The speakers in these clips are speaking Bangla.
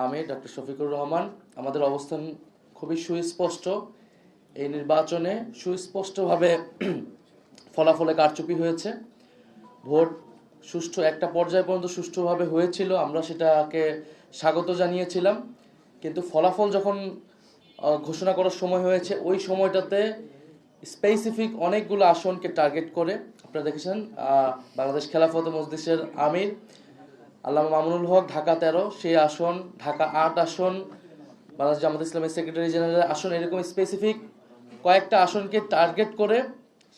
আমি ডক্টর শফিকুর রহমান। আমাদের অবস্থান খুবই সুস্পষ্ট। এই নির্বাচনে সুস্পষ্টভাবে ফলাফলে কারচুপি হয়েছে। ভোট সুষ্ঠু একটা পর্যায় পর্যন্ত সুষ্ঠুভাবে হয়েছিল, আমরা সেটাকে স্বাগত জানিয়েছিলাম। কিন্তু ফলাফল যখন ঘোষণা করার সময় হয়েছে, ওই সময়টাতে স্পেসিফিক অনেকগুলো আসনকে টার্গেট করে, আপনারা দেখেছেন বাংলাদেশ খেলাফত মজলিসের আমির আল্লামা মামুনুল হক ঢাকা 13, সেই আসন, ঢাকা 8 আসন, বাংলাদেশ জামাত ইসলামের সেক্রেটারি জেনারেলের আসন, এরকম স্পেসিফিক কয়েকটা আসনকে টার্গেট করে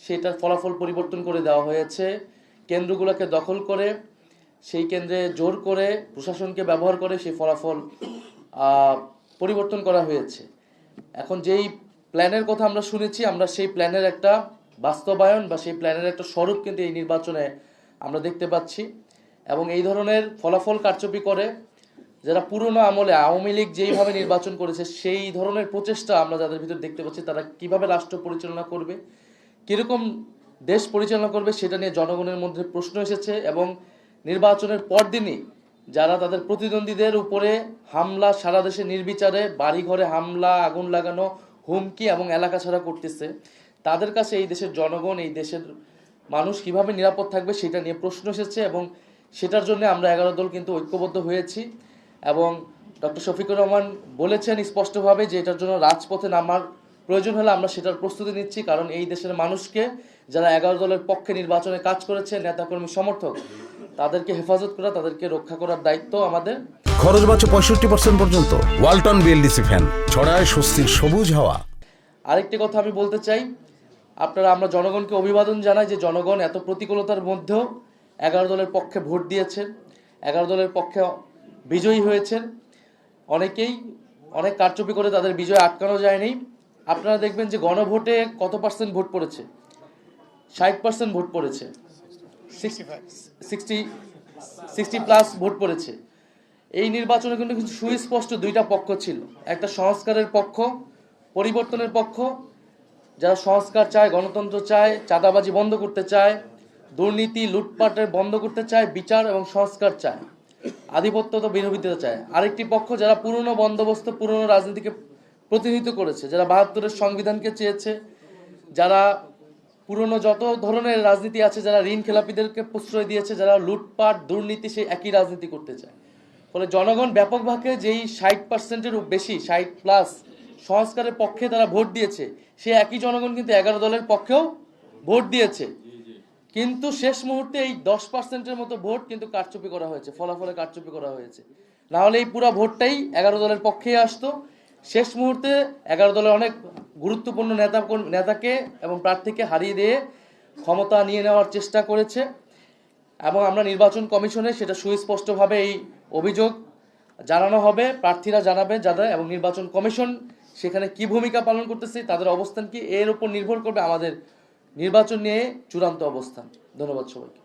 সেটার ফলাফল পরিবর্তন করে দেওয়া হয়েছে। কেন্দ্রগুলোকে দখল করে, সেই কেন্দ্রে জোর করে, প্রশাসনকে ব্যবহার করে সেই ফলাফল পরিবর্তন করা হয়েছে। এখন যেই প্ল্যানের কথা আমরা শুনেছি, আমরা সেই প্ল্যানের একটা বাস্তবায়ন বা সেই প্ল্যানের একটা স্বরূপ কিন্তু এই নির্বাচনে আমরা দেখতে পাচ্ছি। এবং এই ধরনের ফলাফল কারচুপি করে যারা পুরনো আমলে আওয়ামী লীগ যেইভাবে নির্বাচন করেছে, সেই ধরনের প্রচেষ্টা আমরা যাদের ভিতর দেখতে পাচ্ছি, তারা কিভাবে রাষ্ট্র পরিচালনা করবে, কিরকম দেশ পরিচালনা করবে, সেটা নিয়ে জনগণের মধ্যে প্রশ্ন এসেছে। এবং নির্বাচনের পরদিনই যারা তাদের প্রতিদ্বন্দ্বীদের উপরে হামলা, সারা দেশে নির্বিচারে বাড়িঘরে হামলা, আগুন লাগানো, হুমকি এবং এলাকা ছাড়া করতেছে, তাদের কাছে এই দেশের জনগণ, এই দেশের মানুষ কিভাবে নিরাপদ থাকবে সেটা নিয়ে প্রশ্ন এসেছে। এবং সেটার জন্য আমরা 11 দল কিন্তু ঐক্যবদ্ধ হয়েছি। এবং ডক্টর শফিকুর রহমান বলেছেন স্পষ্টভাবে যে এটার জন্য রাজপথে নামার প্রয়োজন হলে আমরা সেটার প্রস্তুতি নিচ্ছি। কারণ এই দেশের মানুষকে, যারা 11 দলের পক্ষে নির্বাচনে কাজ করেছে, নেতাকর্মী, সমর্থক, তাদেরকে হেফাজত করা, তাদেরকে রক্ষা করার দায়িত্ব আমাদের। খরচ বাঁচে 65% পর্যন্ত। ওয়ালটন বিএলডিসি ফ্যান ছড়ায় স্বস্তির সবুজ হাওয়া। আরেকটি কথা আমি বলতে চাই, আমরা জনগণকে অভিবাদন জানাই যে জনগণ এত প্রতিকূলতার মধ্যেও 11 দলের পক্ষে ভোট দিয়েছেন, 11 দলের পক্ষে বিজয়ী হয়েছেন। অনেকেই অনেক কারচুপি করে তাদের বিজয় আটকানো যায়নি। আপনারা দেখবেন যে গণভোটে কত পার্সেন্ট ভোট পড়েছে? 60% ভোট পড়েছে, 60+ ভোট পড়েছে। এই নির্বাচনে কিন্তু সুস্পষ্ট দুইটা পক্ষ ছিল, একটা সংস্কারের পক্ষ, পরিবর্তনের পক্ষ, যারা সংস্কার চায়, গণতন্ত্র চায়, চাঁদাবাজি বন্ধ করতে চায়, দুর্নীতি লুটপাটের বন্ধ করতে চায়, বিচার এবং সংস্কার চায়, আধিপত্য তো বিরোধিতা চায়। আরেকটি পক্ষ যারা পুরনো বন্দোবস্ত, পুরনো রাজনীতিকে প্রতিনিধিত্ব করেছে, যারা 72-এর সংবিধানকে চেয়েছে, যারা পুরনো যত ধরনের রাজনীতি আছে, যারা ঋণ খেলাপিদেরকে প্রশ্রয় দিয়েছে, যারা লুটপাট দুর্নীতি, সেই একই রাজনীতি করতে চায়। ফলে জনগণ ব্যাপকভাবে যেই 60%-এরও বেশি, 60+ সংস্কারের পক্ষে তারা ভোট দিয়েছে, সেই একই জনগণ কিন্তু 11 দলের পক্ষেও ভোট দিয়েছে। কিন্তু শেষ মুহূর্তে এই 10%-এর মতো ভোট কিন্তু কারচুপি করা হয়েছে, ফলাফলে কারচুপি করা হয়েছে। না হলে এই পুরো ভোটটাই 11 দলের পক্ষেই আসতো। শেষ মুহূর্তে 11 দলের অনেক গুরুত্বপূর্ণ নেতাকে এবং প্রার্থীকে হারিয়ে দিয়ে ক্ষমতা নিয়ে নেওয়ার চেষ্টা করেছে। এবং আমরা নির্বাচন কমিশনে সেটা সুস্পষ্টভাবে এই অভিযোগ জানানো হবে, প্রার্থীরা জানাবে যারা, এবং নির্বাচন কমিশন সেখানে কি ভূমিকা পালন করতেছে, তাদের অবস্থান কি, এর উপর নির্ভর করবে আমাদের নির্বাচন নিয়ে চূড়ান্ত অবস্থান। ধন্যবাদ সবাইকে।